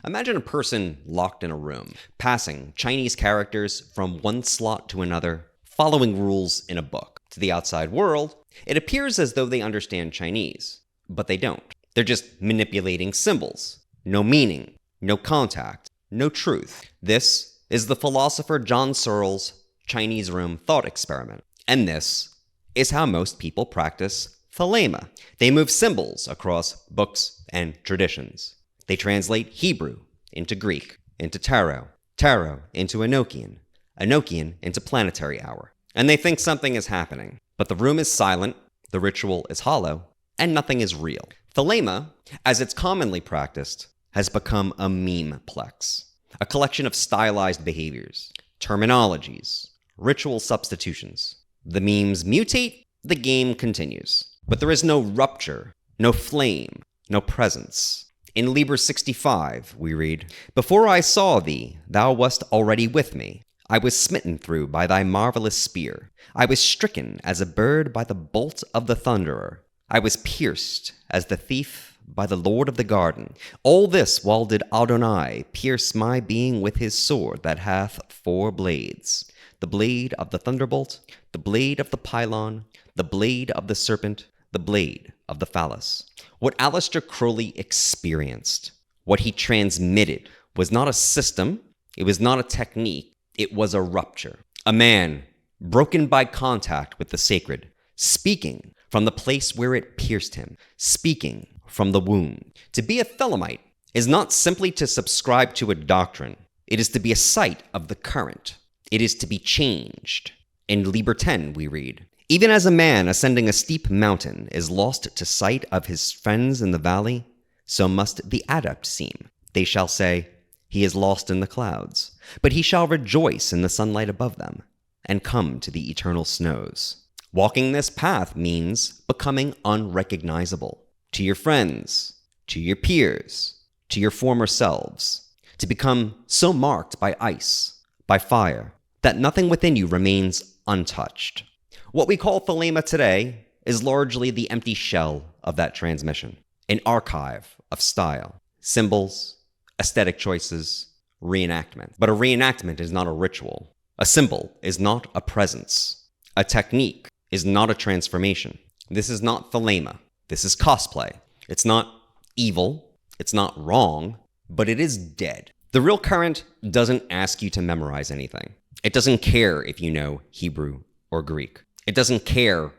Imagine a person locked in a room, passing Chinese characters from one slot to another, following rules in a book. To the outside world, it appears as though they understand Chinese, but they don't. They're just manipulating symbols. No meaning, no contact, no truth. This is the philosopher John Searle's Chinese room thought experiment. And this is how most people practice Thelema. They move symbols across books and traditions. They translate Hebrew into Greek, into tarot, tarot into Enochian, Enochian into planetary hour. And they think something is happening. But the room is silent, the ritual is hollow, and nothing is real. Thelema, as it's commonly practiced, has become a meme-plex, a collection of stylized behaviors, terminologies, ritual substitutions. The memes mutate, the game continues. But there is no rupture, no flame, no presence. In Liber 65, we read, "Before I saw thee, thou wast already with me. I was smitten through by thy marvelous spear. I was stricken as a bird by the bolt of the thunderer. I was pierced as the thief by the Lord of the garden. All this while did Adonai pierce my being with his sword that hath 4 blades. The blade of the thunderbolt, the blade of the pylon, the blade of the serpent, the blade of the phallus." What Aleister Crowley experienced, what he transmitted, was not a system, it was not a technique, it was a rupture. A man broken by contact with the sacred, speaking from the place where it pierced him, speaking from the wound. To be a Thelemite is not simply to subscribe to a doctrine, it is to be a sight of the current. It is to be changed. In Liber 10, we read, "Even as a man ascending a steep mountain is lost to sight of his friends in the valley, so must the adept seem. They shall say, he is lost in the clouds, but he shall rejoice in the sunlight above them, and come to the eternal snows." Walking this path means becoming unrecognizable to your friends, to your peers, to your former selves, to become so marked by ice, by fire, that nothing within you remains untouched. What we call Thelema today is largely the empty shell of that transmission, an archive of style, symbols, aesthetic choices, reenactment. But a reenactment is not a ritual. A symbol is not a presence. A technique is not a transformation. This is not Thelema. This is cosplay. It's not evil. It's not wrong, but it is dead. The real current doesn't ask you to memorize anything. It doesn't care if you know Hebrew or Greek. It doesn't care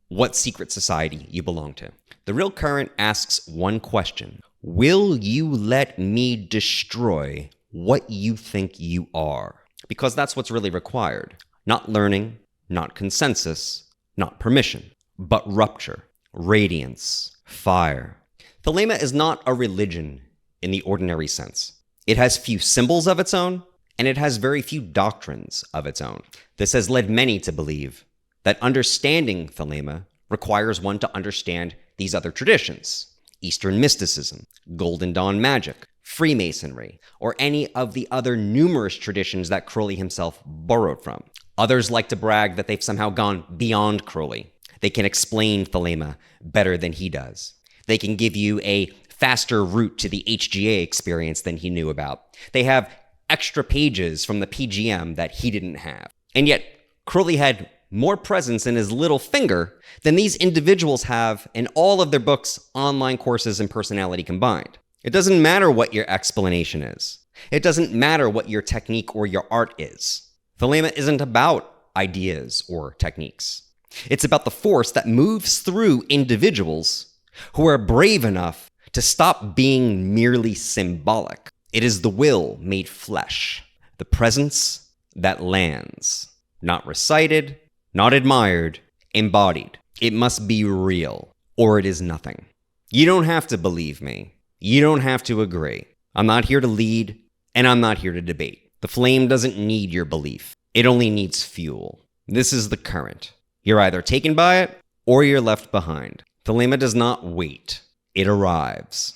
what secret society you belong to. The real current asks one question: will you let me destroy what you think you are? Because that's what's really required. Not learning, not consensus, not permission, but rupture, radiance, fire. Thelema is not a religion in the ordinary sense. It has few symbols of its own, and it has very few doctrines of its own. This has led many to believe that understanding Thelema requires one to understand these other traditions: Eastern mysticism, Golden Dawn magic, Freemasonry, or any of the other numerous traditions that Crowley himself borrowed from. Others like to brag that they've somehow gone beyond Crowley. They can explain Thelema better than he does. They can give you a faster route to the HGA experience than he knew about. They have extra pages from the PGM that he didn't have. And yet, Crowley had more presence in his little finger than these individuals have in all of their books, online courses, and personality combined. It doesn't matter what your explanation is. It doesn't matter what your technique or your art is. Thelema isn't about ideas or techniques. It's about the force that moves through individuals who are brave enough to stop being merely symbolic. It is the will made flesh, the presence that lands, not recited, not admired, embodied. It must be real, or it is nothing. You don't have to believe me. You don't have to agree. I'm not here to lead, and I'm not here to debate. The flame doesn't need your belief. It only needs fuel. This is the current. You're either taken by it, or you're left behind. Thelema does not wait. It arrives.